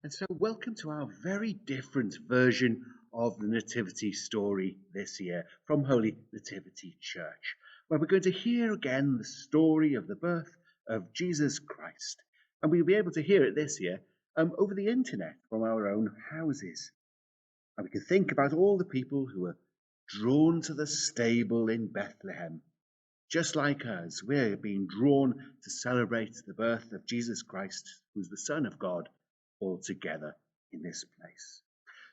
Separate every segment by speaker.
Speaker 1: And so, welcome to our very different version of the Nativity story this year from Holy Nativity Church, where we're going to hear again the story of the birth of Jesus Christ. And we'll be able to hear it this year over the internet from our own houses. And we can think about all the people who were drawn to the stable in Bethlehem. Just like us, we're being drawn to celebrate the birth of Jesus Christ, who's the Son of God, all together in this place.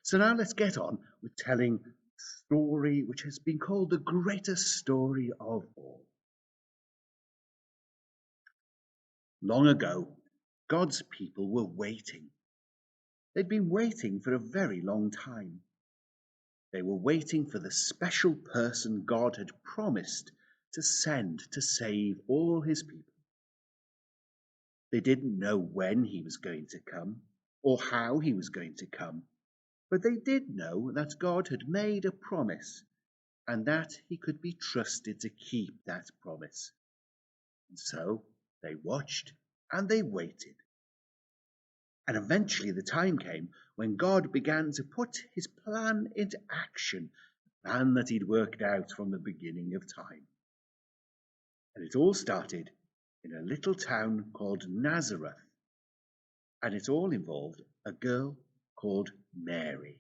Speaker 1: So now let's get on with telling a story which has been called the greatest story of all. Long ago, God's people were waiting. They'd been waiting for a very long time. They were waiting for the special person God had promised to send to save all his people. They didn't know when he was going to come or how he was going to come, but they did know that God had made a promise and that he could be trusted to keep that promise. And so they watched and they waited. And eventually the time came when God began to put his plan into action, the plan that he'd worked out from the beginning of time. And it all started in a little town called Nazareth. And it all involved a girl called Mary.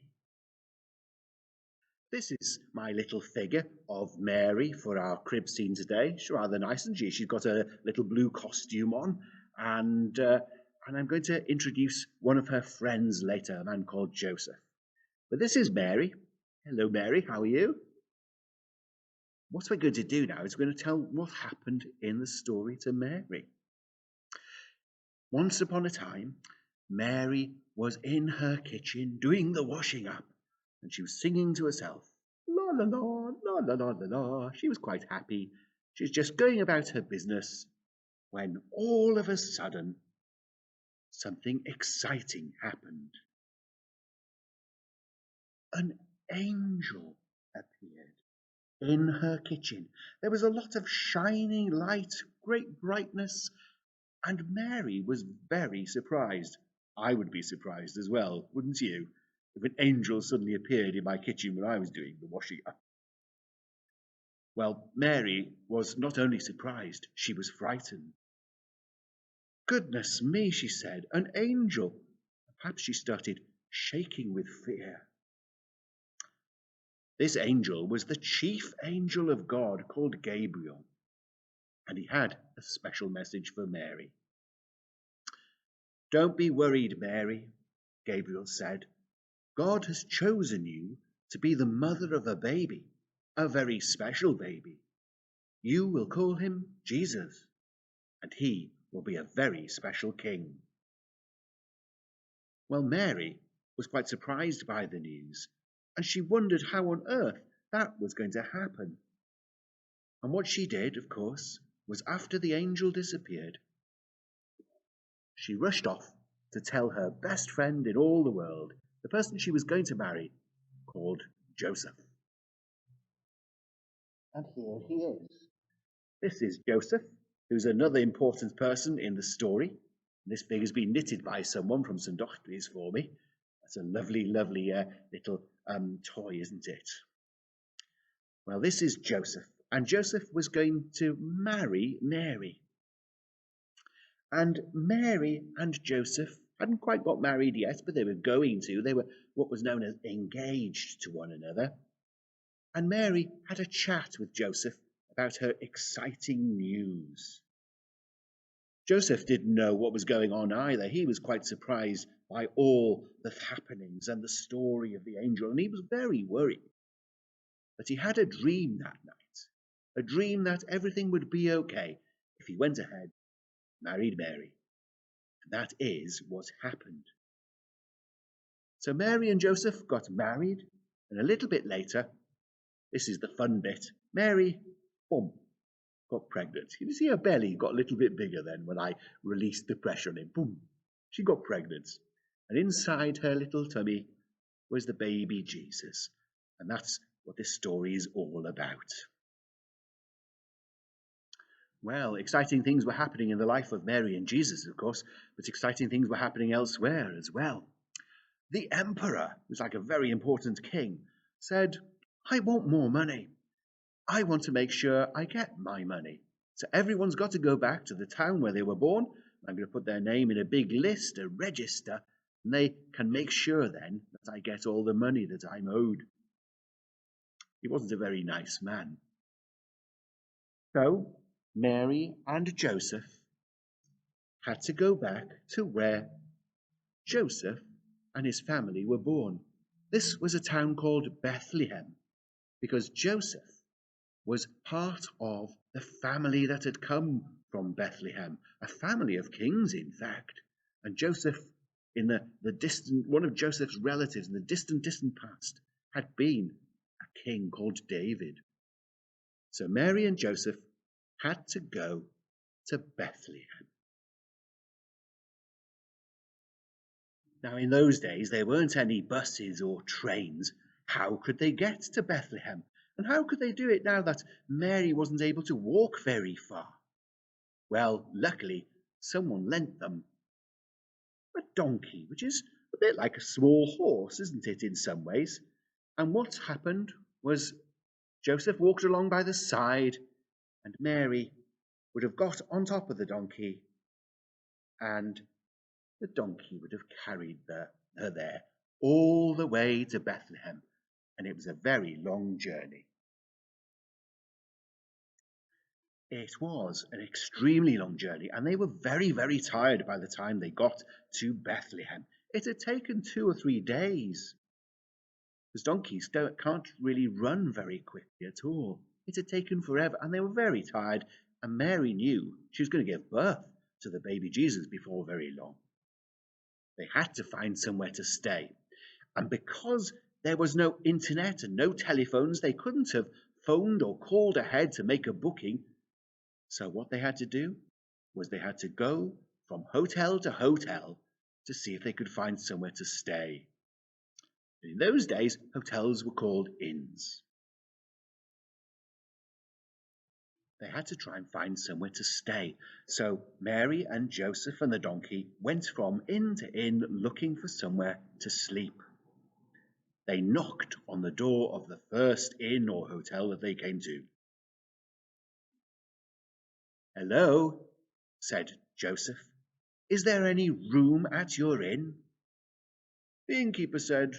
Speaker 1: This is my little figure of Mary for our crib scene today. She's rather nice, isn't she? She's got a little blue costume on, and I'm going to introduce one of her friends later, a man called Joseph. But this is Mary. Hello, Mary. How are you? What we're going to do now is we're going to tell what happened in the story to Mary. Once upon a time, Mary was in her kitchen doing the washing up, and she was singing to herself, la la la, la la la la la. She was quite happy. She was just going about her business when all of a sudden something exciting happened. An angel appeared in her kitchen. There was a lot of shining light, great brightness, and Mary was very surprised. I would be surprised as well, wouldn't you, if an angel suddenly appeared in my kitchen when I was doing the washing up? Well, Mary was not only surprised, she was frightened. Goodness me, she said, an angel. Perhaps she started shaking with fear. This angel was the chief angel of God called Gabriel, and he had a special message for Mary. Don't be worried, Mary, Gabriel said. God has chosen you to be the mother of a baby, a very special baby. You will call him Jesus, and he will be a very special king. Well, Mary was quite surprised by the news, and she wondered how on earth that was going to happen. And what she did, of course, was after the angel disappeared, she rushed off to tell her best friend in all the world, the person she was going to marry, called Joseph. And here he is. This is Joseph, who's another important person in the story. This figure's been knitted by someone from St. Doctry's for me. That's a lovely, lovely little toy, isn't it? Well, this is Joseph, and Joseph was going to marry Mary. And Mary and Joseph hadn't quite got married yet, but they were going to. They were what was known as engaged to one another. And Mary had a chat with Joseph about her exciting news. Joseph didn't know what was going on either. He was quite surprised by all the happenings and the story of the angel, and he was very worried. But he had a dream that night, a dream that everything would be okay if he went ahead, married Mary. And that is what happened. So Mary and Joseph got married, and a little bit later, this is the fun bit, Mary, boom, got pregnant. You see her belly got a little bit bigger then when I released the pressure on it. Boom, she got pregnant. And inside her little tummy was the baby Jesus. And that's what this story is all about. Well, exciting things were happening in the life of Mary and Jesus, of course, but exciting things were happening elsewhere as well. The emperor, who's like a very important king, said, I want more money. I want to make sure I get my money. So everyone's got to go back to the town where they were born. I'm going to put their name in a big list, a register, and they can make sure then that I get all the money that I'm owed. He wasn't a very nice man. So Mary and Joseph had to go back to where Joseph and his family were born. This was a town called Bethlehem because Joseph was part of the family that had come from Bethlehem, a family of kings, in fact. And Joseph, in the distant, one of Joseph's relatives in the distant past, had been a king called David. So Mary and Joseph had to go to Bethlehem. Now, in those days, there weren't any buses or trains. How could they get to Bethlehem? And how could they do it now that Mary wasn't able to walk very far? Well, luckily, someone lent them a donkey, which is a bit like a small horse, isn't it, in some ways? And what happened was Joseph walked along by the side, and Mary would have got on top of the donkey, and the donkey would have carried her there all the way to Bethlehem, and it was a very long journey. It was an extremely long journey, and they were very, very tired by the time they got to Bethlehem. It had taken 2 or 3 days, because donkeys can't really run very quickly at all. It had taken forever, and they were very tired, and Mary knew she was going to give birth to the baby Jesus before very long. They had to find somewhere to stay. And because there was no internet and no telephones, they couldn't have phoned or called ahead to make a booking. So what they had to do was they had to go from hotel to hotel to see if they could find somewhere to stay. In those days, hotels were called inns. They had to try and find somewhere to stay. So Mary and Joseph and the donkey went from inn to inn looking for somewhere to sleep. They knocked on the door of the first inn or hotel that they came to. Hello, said Joseph. Is there any room at your inn? The innkeeper said,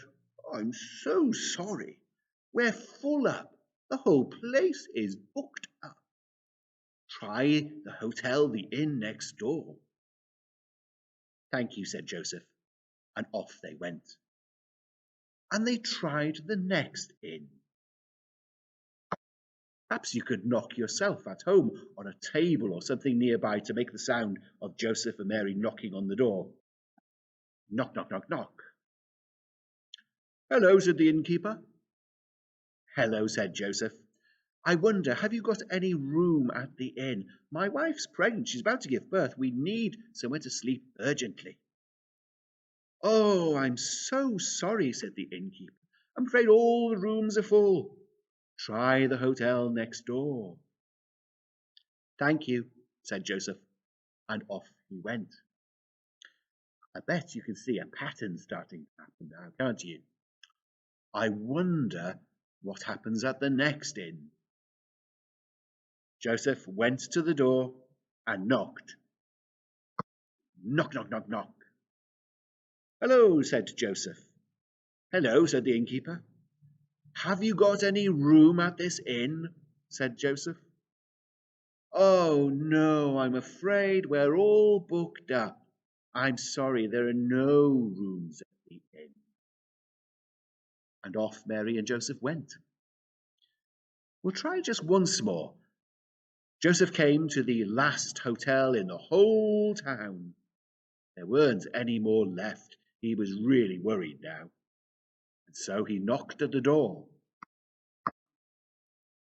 Speaker 1: I'm so sorry. We're full up. The whole place is booked up. Try the hotel, the inn next door. Thank you, said Joseph, and off they went. And they tried the next inn. Perhaps you could knock yourself at home on a table or something nearby to make the sound of Joseph and Mary knocking on the door. Knock, knock, knock, knock. Hello, said the innkeeper. Hello, said Joseph. I wonder, have you got any room at the inn? My wife's pregnant. She's about to give birth. We need somewhere to sleep urgently. Oh, I'm so sorry, said the innkeeper. I'm afraid all the rooms are full. Try the hotel next door. Thank you, said Joseph, and off he went. I bet you can see a pattern starting to happen now, can't you? I wonder what happens at the next inn. Joseph went to the door and knocked. Knock, knock, knock, knock. Hello, said Joseph. Hello, said the innkeeper. Have you got any room at this inn? Said Joseph. Oh, no, I'm afraid we're all booked up. I'm sorry, there are no rooms at the inn. And off Mary and Joseph went. We'll try just once more. Joseph came to the last hotel in the whole town. There weren't any more left. He was really worried now. And so he knocked at the door.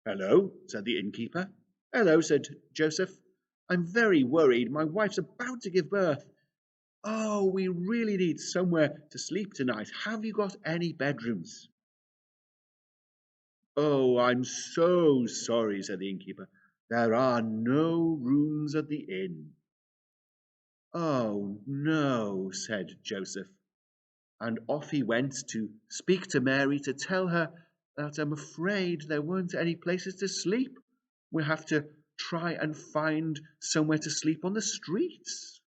Speaker 1: Hello, said the innkeeper. Hello, said Joseph. I'm very worried. My wife's about to give birth. Oh, we really need somewhere to sleep tonight. Have you got any bedrooms? Oh, I'm so sorry, said the innkeeper. There are no rooms at the inn. Oh, no, said Joseph. and off he went to speak to Mary to tell her that I'm afraid there weren't any places to sleep. We have to try and find somewhere to sleep on the streets.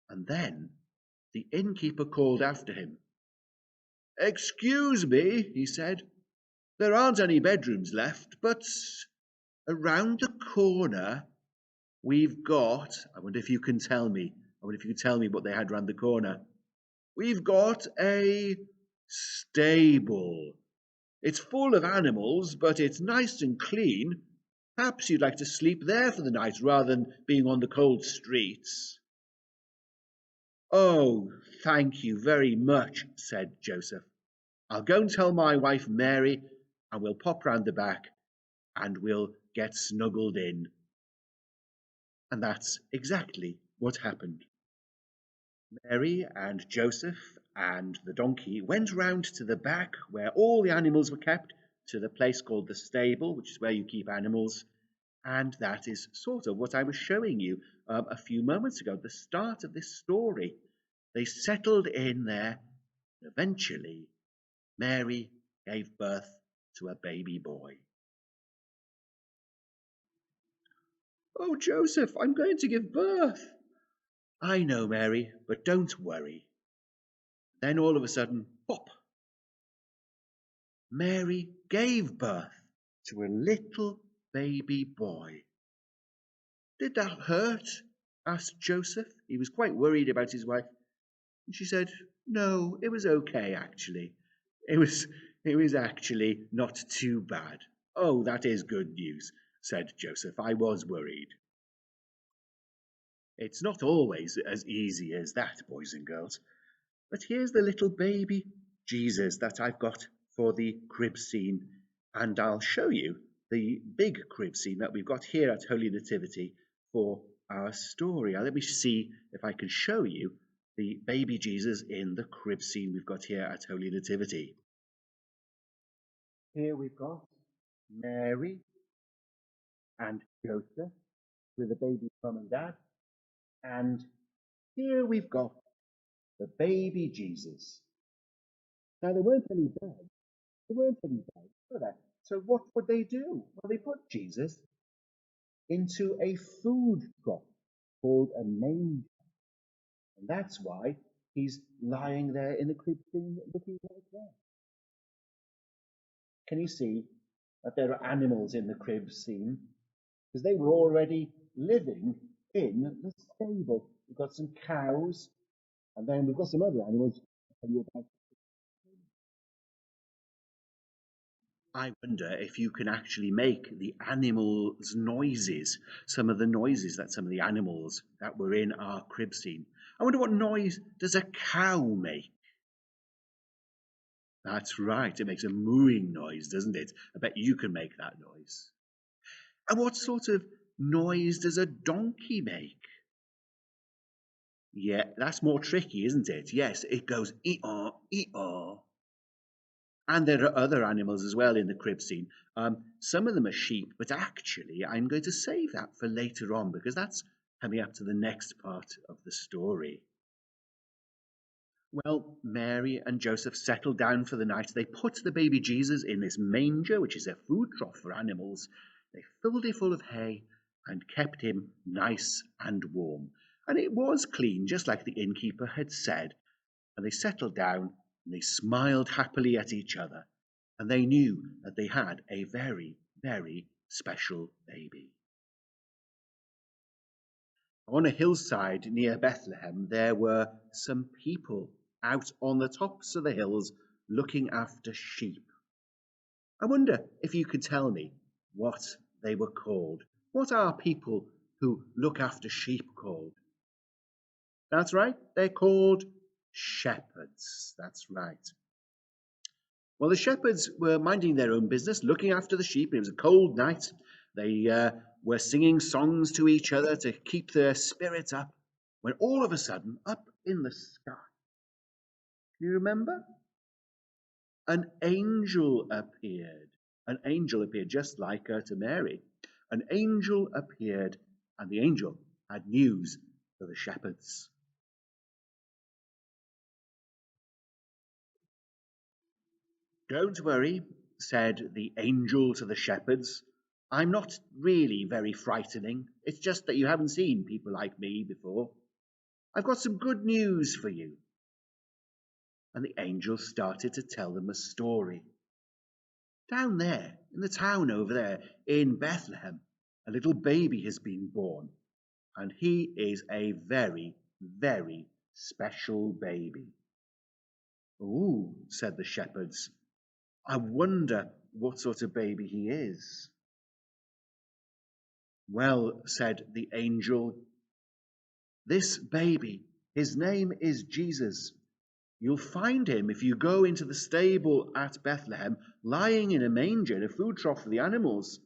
Speaker 1: And then the innkeeper called after him. Excuse me, he said, there aren't any bedrooms left, but around the corner we've got, I wonder if you can tell me, what they had round the corner. We've got a stable. It's full of animals, but it's nice and clean. Perhaps you'd like to sleep there for the night rather than being on the cold streets. Oh, thank you very much, said Joseph. I'll go and tell my wife Mary, and we'll pop round the back and we'll get snuggled in. And that's exactly what happened. Mary and Joseph and the donkey went round to the back where all the animals were kept, to the place called the stable, which is where you keep animals. And that is sort of what I was showing you a few moments ago, the start of this story. They settled in there. Eventually, Mary gave birth to a baby boy. Oh, Joseph, I'm going to give birth. I know, Mary, but don't worry. Then all of a sudden, pop, Mary gave birth to a little baby boy. Did that hurt? Asked Joseph. He was quite worried about his wife. And she said, no, it was okay, actually. It was actually not too bad. Oh, that is good news, said Joseph. I was worried. It's not always as easy as that, boys and girls. But here's the little baby Jesus that I've got for the crib scene. And I'll show you the big crib scene that we've got here at Holy Nativity for our story. Now, let me see if I can show you the baby Jesus in the crib scene we've got here at Holy Nativity. Here we've got Mary and Joseph with the baby mum and dad. And here we've got the baby Jesus. Now, there weren't any beds. Were there? So what would they do? Well, they put Jesus into a food trough called a manger. And that's why he's lying there in the crib scene looking like that. Can you see that there are animals in the crib scene? Because they were already living in the stable. We've got some cows, and then we've got some other animals I'll tell you about. I wonder if you can actually make the animals' noises, some of the noises that some of the animals that were in our crib scene. I wonder what noise does a cow make? That's right, it makes a mooing noise, doesn't it? I bet you can make that noise. And what sort of noise does a donkey make? Yeah, that's more tricky, isn't it? Yes, it goes ee-aw, ee-aw. And there are other animals as well in the crib scene. Some of them are sheep, but actually I'm going to save that for later on because that's coming up to the next part of the story. Well, Mary and Joseph settled down for the night. They put the baby Jesus in this manger, which is a food trough for animals. They filled it full of hay and kept him nice and warm. And it was clean, just like the innkeeper had said. And they settled down and they smiled happily at each other. And they knew that they had a very, very special baby. On a hillside near Bethlehem, there were some people out on the tops of the hills looking after sheep. I wonder if you could tell me what they were called. What are people who look after sheep called? That's right, they're called shepherds. That's right. Well, the shepherds were minding their own business, looking after the sheep. It was a cold night. They were singing songs to each other to keep their spirits up, when all of a sudden, up in the sky, do you remember? An angel appeared. An angel appeared just like to Mary. An angel appeared, and the angel had news for the shepherds. Don't worry, said the angel to the shepherds. I'm not really very frightening. It's just that you haven't seen people like me before. I've got some good news for you. And the angel started to tell them a story. Down there, in the town over there, in Bethlehem, a little baby has been born, and he is a very, very special baby. Ooh, said the shepherds. I wonder what sort of baby he is. Well, said the angel, this baby, his name is Jesus. You'll find him if you go into the stable at Bethlehem, lying in a manger in a food trough for the animals.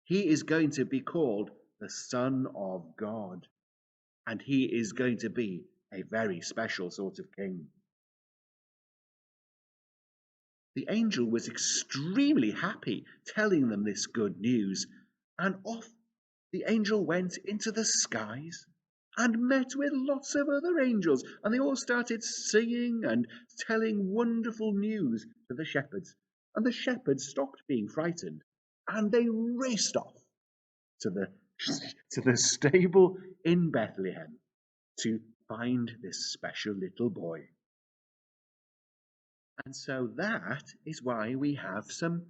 Speaker 1: He is going to be called the Son of God, and he is going to be a very special sort of king. The angel was extremely happy telling them this good news, and off the angel went into the skies and met with lots of other angels, and they all started singing and telling wonderful news to the shepherds. And the shepherds stopped being frightened, and they raced off to the stable in Bethlehem to find this special little boy. And so that is why we have some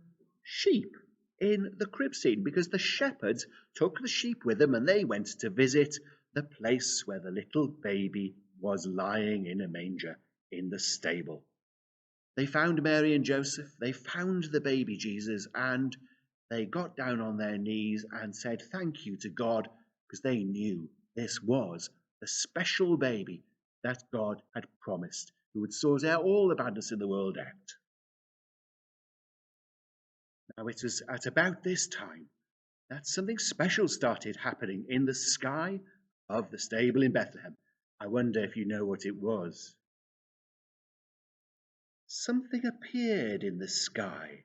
Speaker 1: sheep in the crib scene, because the shepherds took the sheep with them and they went to visit the place where the little baby was lying in a manger in the stable. They found Mary and Joseph, they found the baby Jesus, and they got down on their knees and said thank you to God, because they knew this was the special baby that God had promised, who would sort out all the badness in the world out. Now it was at about this time that something special started happening in the sky of the stable in Bethlehem. I wonder if you know what it was. Something appeared in the sky.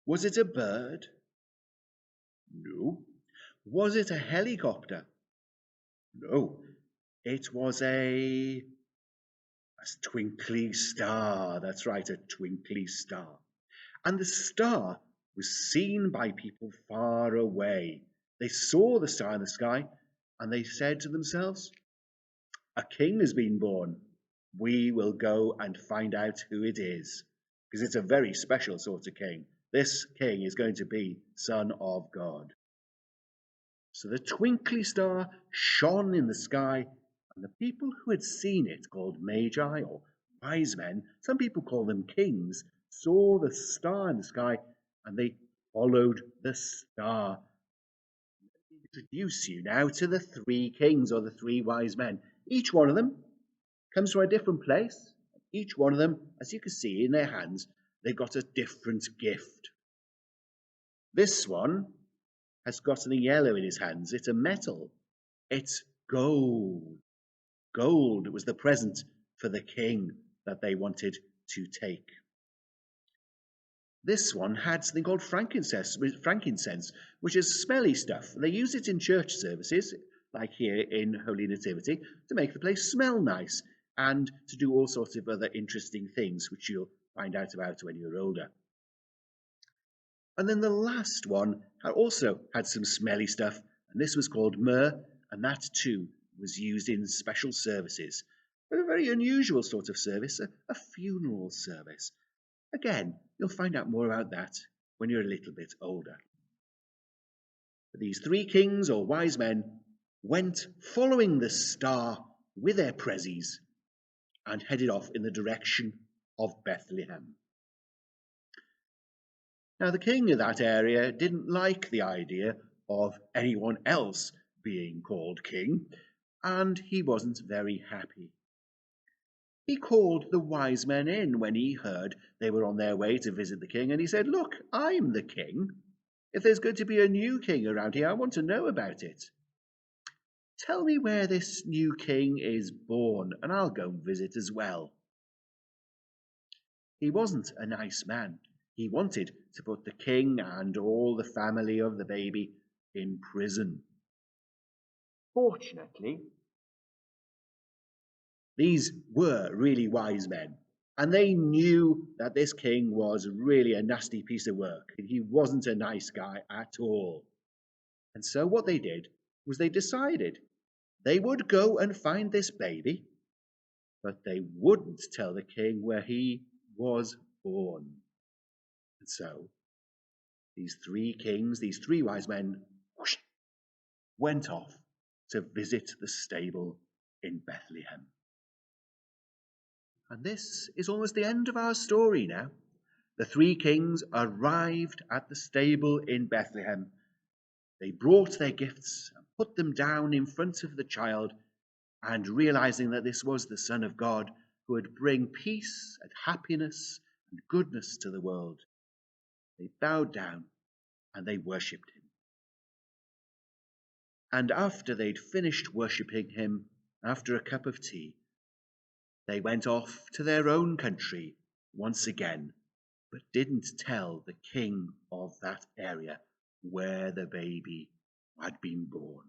Speaker 1: Was it a bird? No. Was it a helicopter? No. It was a twinkly star. That's right, a twinkly star. And the star was seen by people far away. They saw the star in the sky and they said to themselves, a king has been born. We will go and find out who it is, because it's a very special sort of king. This king is going to be Son of God. So the twinkly star shone in the sky, and the people who had seen it, called magi or wise men, some people call them kings, saw the star in the sky and they followed the star. Let me introduce you now to the three kings, or the three wise men. Each one of them comes from a different place. Each one of them, as you can see in their hands, they've got a different gift. This one has got something yellow in his hands. It's a metal. It's gold. Gold was the present for the king that they wanted to take. This one had something called frankincense, which is smelly stuff. They use it in church services, like here in Holy Nativity, to make the place smell nice and to do all sorts of other interesting things, which you'll find out about when you're older. And then the last one also had some smelly stuff, and this was called myrrh, and that too was used in special services. But a very unusual sort of service, a funeral service. Again, you'll find out more about that when you're a little bit older. But these three kings or wise men went following the star with their prezzies and headed off in the direction of Bethlehem. Now, the king of that area didn't like the idea of anyone else being called king, and he wasn't very happy. He called the wise men in when he heard they were on their way to visit the king, and he said, look, I'm the king. If there's going to be a new king around here, I want to know about it. Tell me where this new king is born, and I'll go and visit as well. He wasn't a nice man. He wanted to put the king and all the family of the baby in prison. Fortunately, these were really wise men, And they knew that this king was really a nasty piece of work. He wasn't a nice guy at all. And so what they did was they decided they would go and find this baby, but they wouldn't tell the king where he was born. And so these three kings, these three wise men, whoosh, went off to visit the stable in Bethlehem. And this is almost the end of our story now. The three kings arrived at the stable in Bethlehem. They brought their gifts and put them down in front of the child, and realizing that this was the Son of God who would bring peace and happiness and goodness to the world, they bowed down and they worshipped him. And after they'd finished worshipping him, after a cup of tea, they went off to their own country once again, but didn't tell the king of that area where the baby had been born.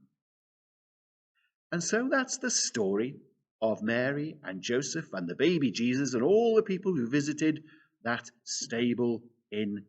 Speaker 1: And so that's the story of Mary and Joseph and the baby Jesus and all the people who visited that stable in